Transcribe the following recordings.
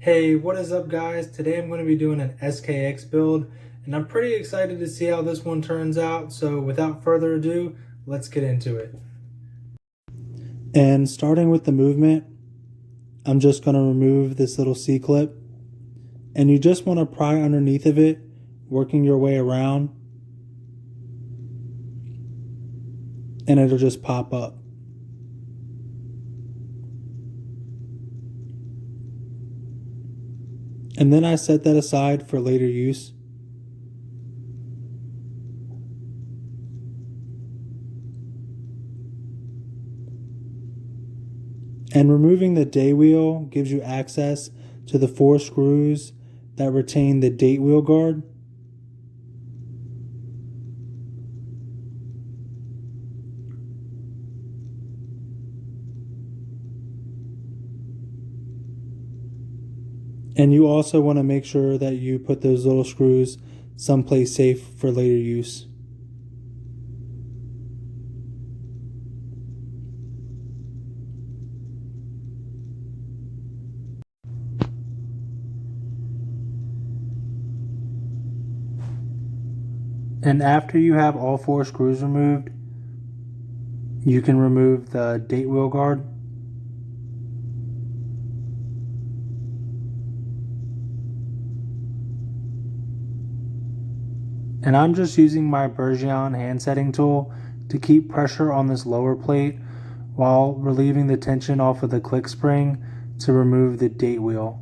Hey, what is up guys? Today I'm going to be doing an SKX build and I'm pretty excited to see how this one turns out. So without further ado, let's get into it. And starting with the movement, I'm just going to remove this little C-clip and you just want to pry underneath of it, working your way around, and it'll just pop up. And then I set that aside for later use. And removing the day wheel gives you access to the 4 screws that retain the date wheel guard. And you also want to make sure that you put those little screws someplace safe for later use. And after you have all 4 screws removed, you can remove the date wheel guard. And I'm just using my Bergeon hand setting tool to keep pressure on this lower plate while relieving the tension off of the click spring to remove the date wheel.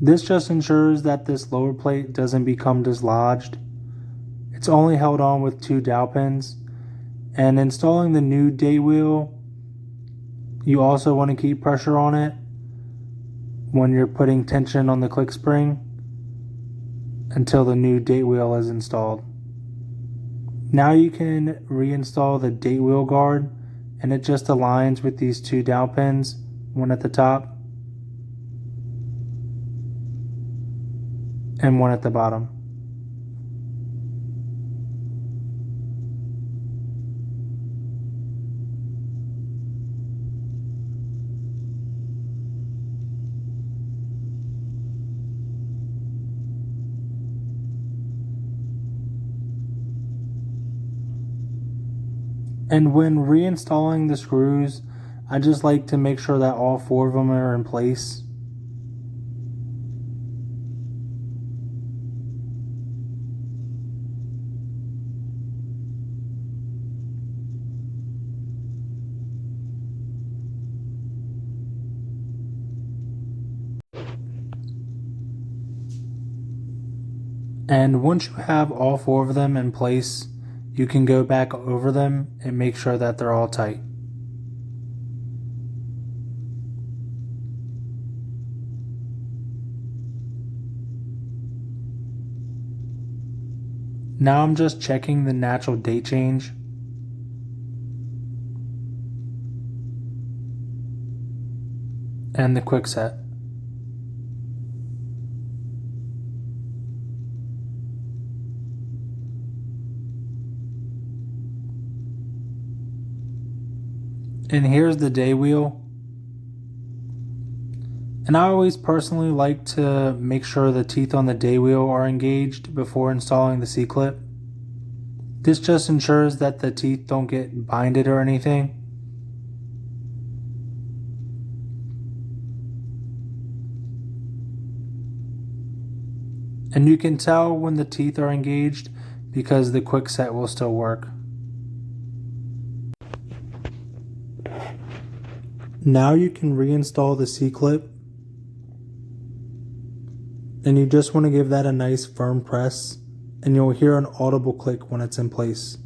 This just ensures that this lower plate doesn't become dislodged. It's only held on with 2 dowel pins. And installing the new date wheel, you also want to keep pressure on it when you're putting tension on the click spring until the new date wheel is installed. Now you can reinstall the date wheel guard, and it just aligns with these 2 dowel pins, one at the top and one at the bottom. And when reinstalling the screws, I just like to make sure that all 4 of them are in place. And once you have all 4 of them in place, you can go back over them and make sure that they're all tight. Now I'm just checking the natural date change. And the quick set. And here's the day wheel. And I always personally like to make sure the teeth on the day wheel are engaged before installing the C-clip. This just ensures that the teeth don't get binded or anything. And you can tell when the teeth are engaged because the quick set will still work. Now you can reinstall the C-clip, and you just want to give that a nice firm press, and you'll hear an audible click when it's in place.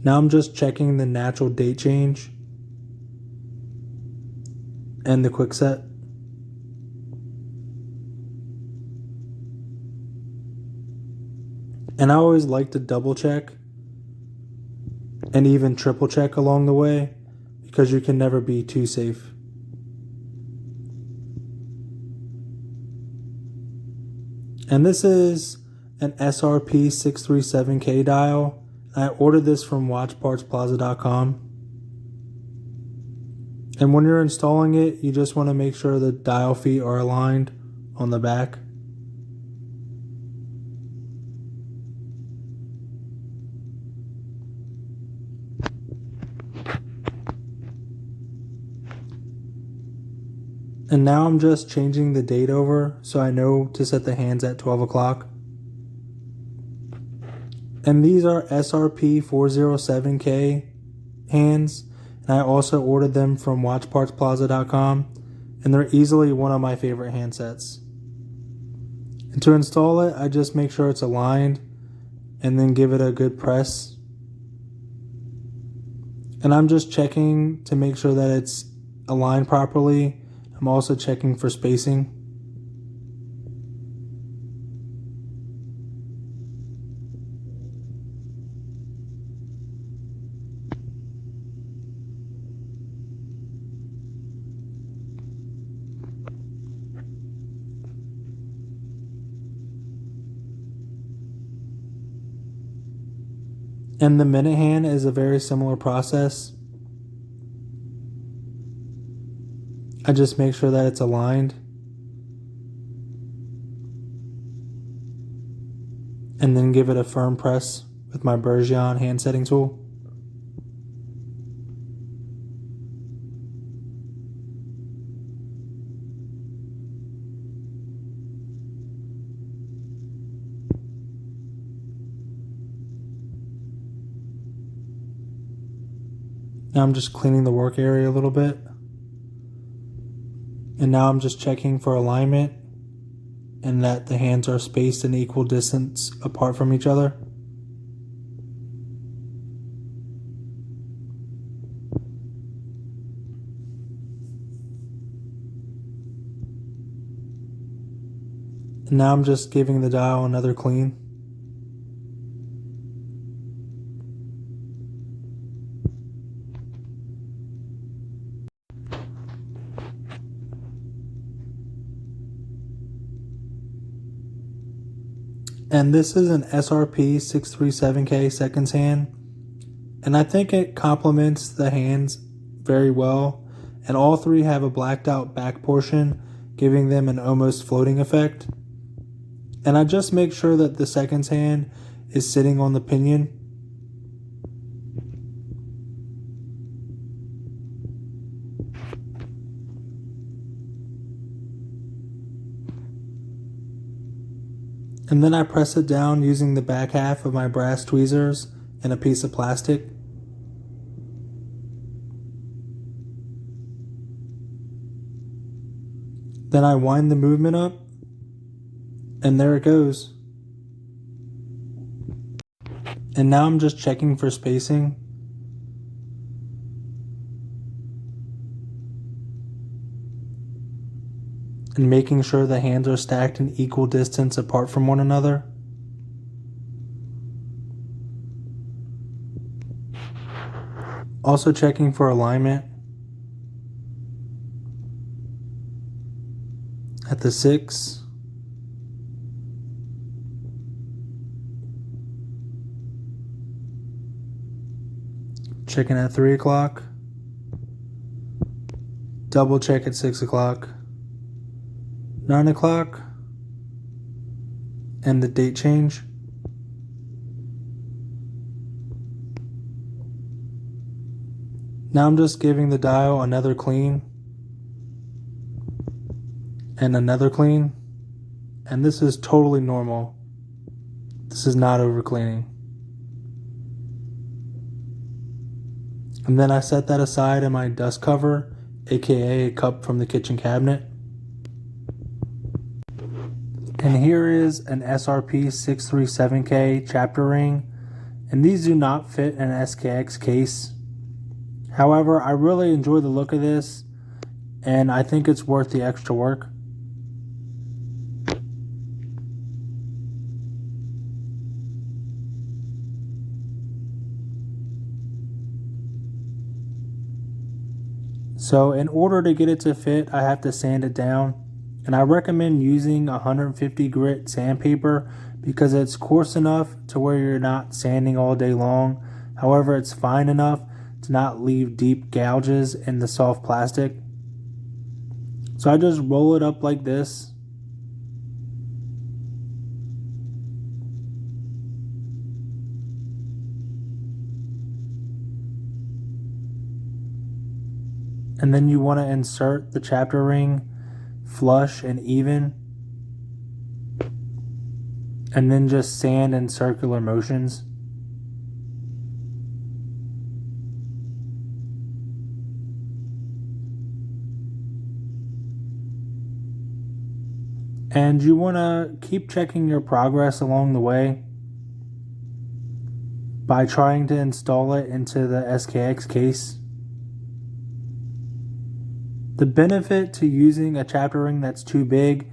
Now I'm just checking the natural date change and the quick set. And I always like to double check and even triple check along the way, because you can never be too safe. And this is an SRP 637K dial. I ordered this from watchpartsplaza.com. And when you're installing it, you just want to make sure the dial feet are aligned on the back. And now I'm just changing the date over so I know to set the hands at 12 o'clock. And these are SRP 407K hands. And I also ordered them from watchpartsplaza.com. And they're easily one of my favorite handsets. And to install it, I just make sure it's aligned and then give it a good press. And I'm just checking to make sure that it's aligned properly. I'm also checking for spacing. And the minute hand is a very similar process. I just make sure that it's aligned. And then give it a firm press with my Bergeon hand setting tool. Now I'm just cleaning the work area a little bit. And now I'm just checking for alignment and that the hands are spaced an equal distance apart from each other. And now I'm just giving the dial another clean. And this is an SRP 637K seconds hand. And I think it complements the hands very well. And all three have a blacked out back portion, giving them an almost floating effect. And I just make sure that the seconds hand is sitting on the pinion. And then I press it down using the back half of my brass tweezers and a piece of plastic. Then I wind the movement up, and there it goes. And now I'm just checking for spacing. And making sure the hands are stacked an equal distance apart from one another. Also checking for alignment at the 6. Checking at 3 o'clock. Double check at 6 o'clock. 9 o'clock, and the date change. Now I'm just giving the dial another clean, and another clean, and this is totally normal. This is not over cleaning. And then I set that aside in my dust cover, aka a cup from the kitchen cabinet. And here is an SRP 637K chapter ring, and these do not fit an SKX case. However, I really enjoy the look of this, and I think it's worth the extra work. So in order to get it to fit, I have to sand it down. And I recommend using 150 grit sandpaper because it's coarse enough to where you're not sanding all day long. However, it's fine enough to not leave deep gouges in the soft plastic. So I just roll it up like this. And then you want to insert the chapter ring flush and even, and then just sand in circular motions. And you want to keep checking your progress along the way by trying to install it into the SKX case. The benefit to using a chapter ring that's too big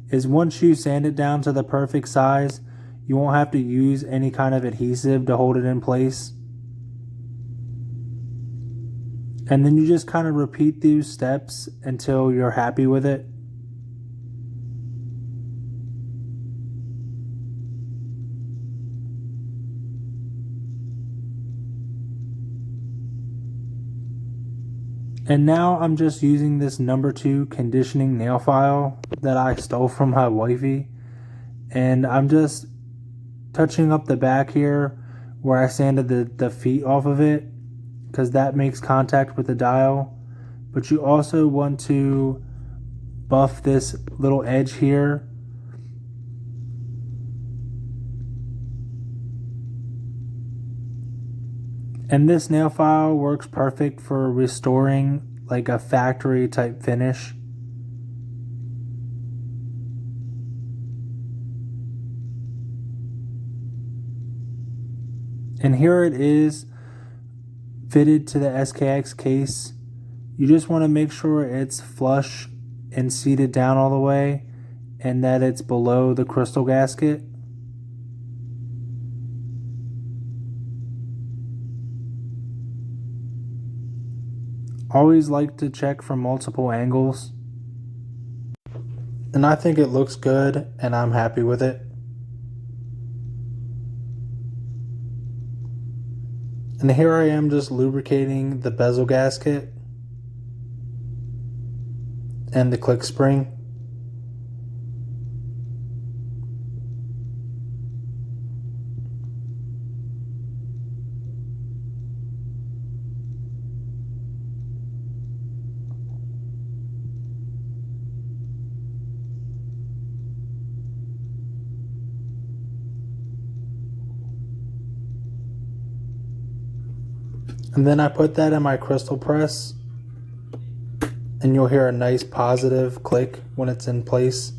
is once you sand it down to the perfect size, you won't have to use any kind of adhesive to hold it in place. And then you just kind of repeat these steps until you're happy with it. And now I'm just using this number 2 conditioning nail file that I stole from my wifey. And I'm just touching up the back here where I sanded the feet off of it, because that makes contact with the dial. But you also want to buff this little edge here. And this nail file works perfect for restoring like a factory type finish. And here it is fitted to the SKX case. You just want to make sure it's flush and seated down all the way, and that it's below the crystal gasket. Always like to check from multiple angles. And I think it looks good and I'm happy with it. And here I am just lubricating the bezel gasket and the click spring. And then I put that in my crystal press, and you'll hear a nice positive click when it's in place.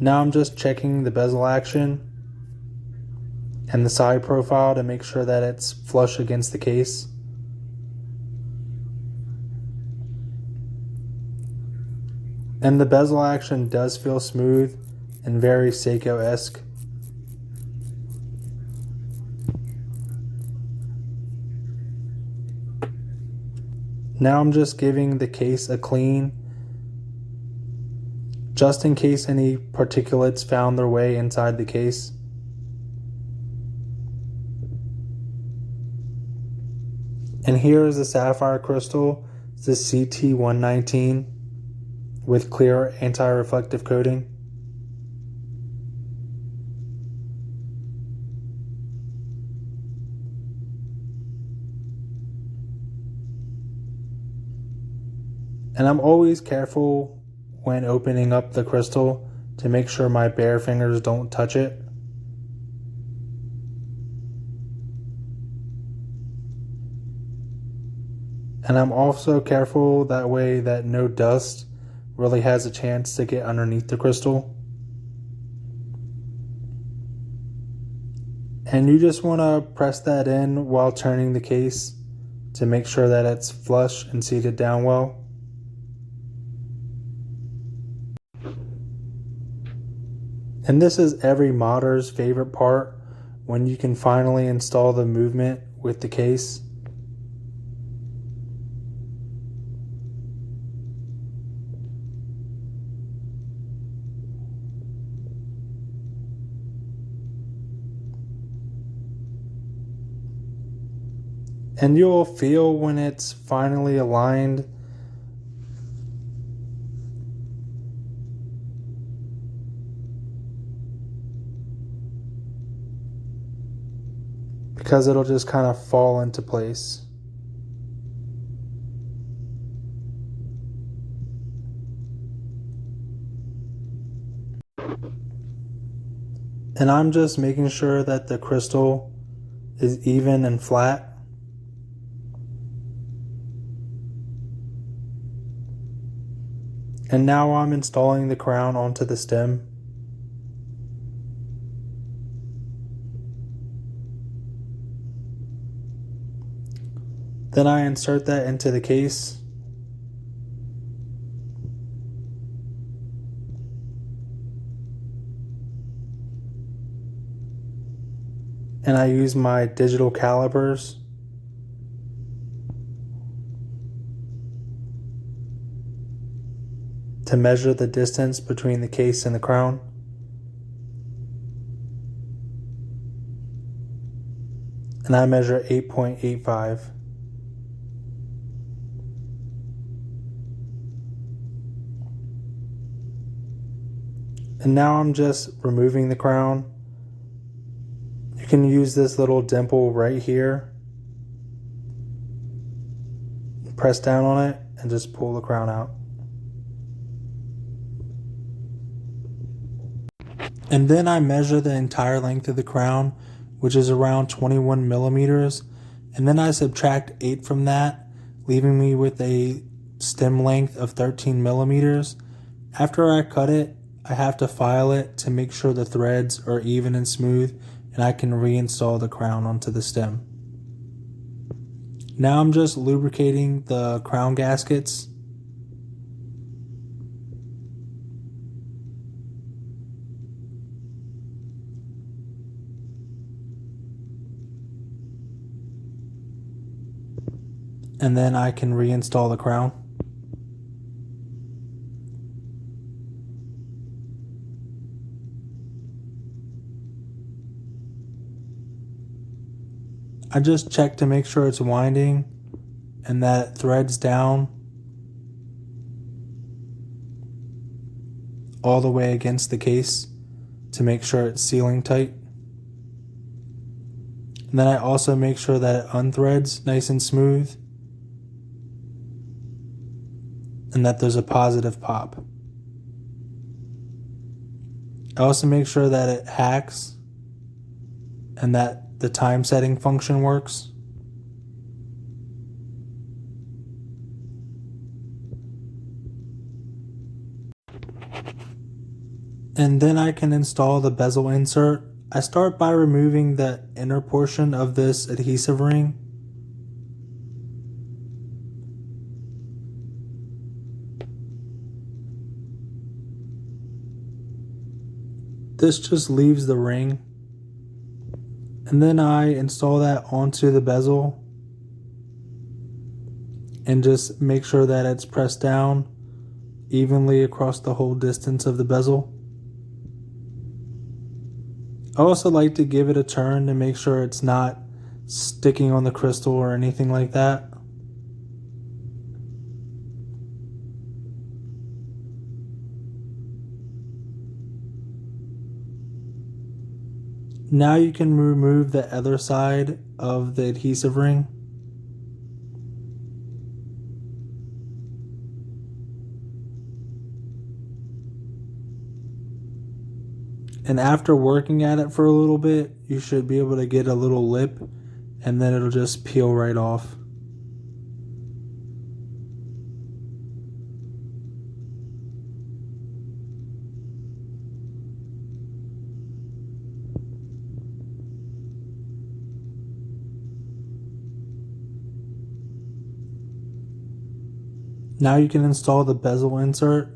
Now I'm just checking the bezel action and the side profile to make sure that it's flush against the case. And the bezel action does feel smooth and very Seiko-esque. Now I'm just giving the case a clean, just in case any particulates found their way inside the case. And here is the sapphire crystal. It's the CT119 with clear anti-reflective coating. And I'm always careful when opening up the crystal to make sure my bare fingers don't touch it. And I'm also careful that way that no dust really has a chance to get underneath the crystal. And you just want to press that in while turning the case to make sure that it's flush and seated down well. And this is every modder's favorite part, when you can finally install the movement with the case. And you'll feel when it's finally aligned because it'll just kind of fall into place. And I'm just making sure that the crystal is even and flat. And now I'm installing the crown onto the stem. Then I insert that into the case. And I use my digital calipers to measure the distance between the case and the crown. And I measure 8.85. And now I'm just removing the crown. You can use this little dimple right here. Press down on it and just pull the crown out. And then I measure the entire length of the crown, which is around 21 millimeters. And then I subtract 8 from that, leaving me with a stem length of 13 millimeters. After I cut it, I have to file it to make sure the threads are even and smooth, and I can reinstall the crown onto the stem. Now I'm just lubricating the crown gaskets. And then I can reinstall the crown. I just check to make sure it's winding and that it threads down all the way against the case to make sure it's sealing tight. And then I also make sure that it unthreads nice and smooth and that there's a positive pop. I also make sure that it hacks and that the time setting function works. And then I can install the bezel insert. I start by removing the inner portion of this adhesive ring. This just leaves the ring. And then I install that onto the bezel and just make sure that it's pressed down evenly across the whole distance of the bezel. I also like to give it a turn to make sure it's not sticking on the crystal or anything like that. Now you can remove the other side of the adhesive ring. And after working at it for a little bit, you should be able to get a little lip and then it'll just peel right off. Now you can install the bezel insert,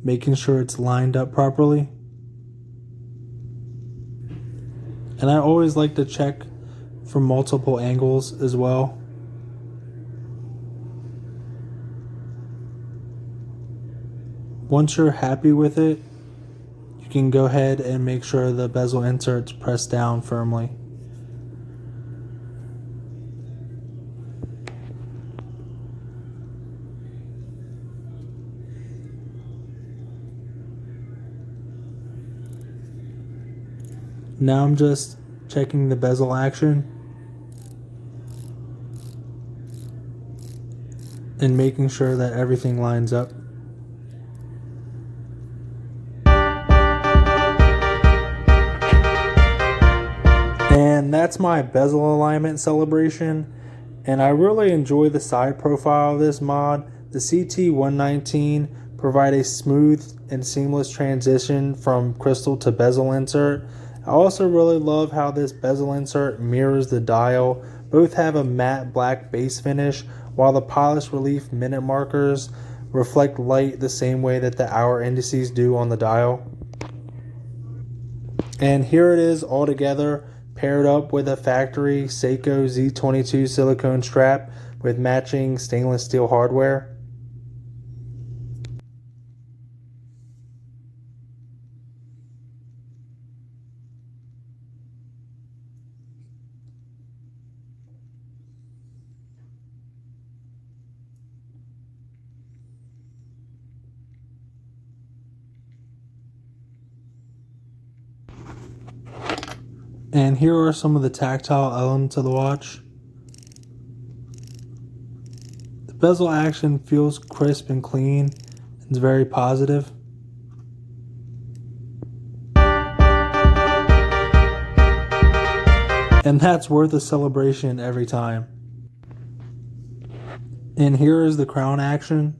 making sure it's lined up properly. And I always like to check for multiple angles as well. Once you're happy with it, you can go ahead and make sure the bezel insert's pressed down firmly. Now I'm just checking the bezel action and making sure that everything lines up. And that's my bezel alignment celebration, and I really enjoy the side profile of this mod. The CT119 provide a smooth and seamless transition from crystal to bezel insert. I also really love how this bezel insert mirrors the dial. Both have a matte black base finish, while the polished relief minute markers reflect light the same way that the hour indices do on the dial. And here it is all together, paired up with a factory Seiko Z22 silicone strap with matching stainless steel hardware. And here are some of the tactile elements of the watch. The bezel action feels crisp and clean. It's very positive. And that's worth a celebration every time. And here is the crown action.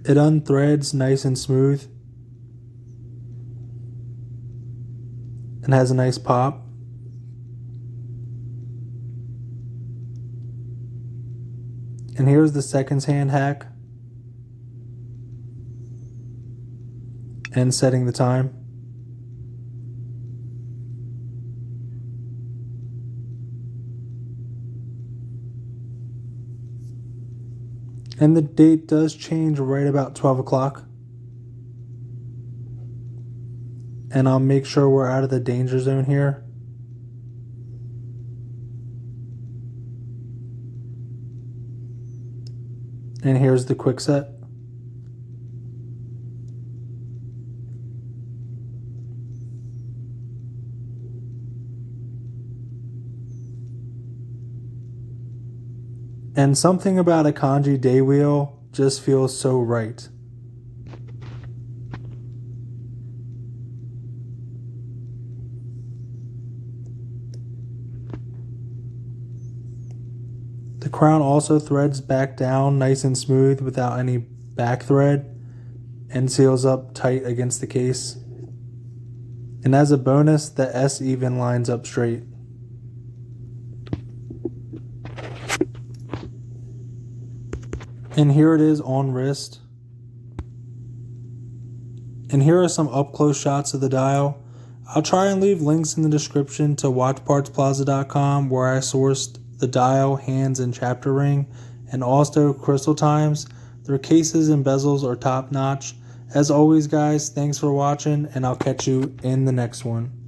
It unthreads nice and smooth and has a nice pop. And here's the seconds hand hack and setting the time. And the date does change right about 12 o'clock. And I'll make sure we're out of the danger zone here. And here's the quick set. And something about a kanji day wheel just feels so right. The crown also threads back down nice and smooth without any back thread and seals up tight against the case. And as a bonus, the S even lines up straight. And here it is on wrist. And here are some up close shots of the dial. I'll try and leave links in the description to watchpartsplaza.com, where I sourced the dial, hands, and chapter ring, and also crystaltimes. Their cases and bezels are top notch. As always, guys, thanks for watching, and I'll catch you in the next one.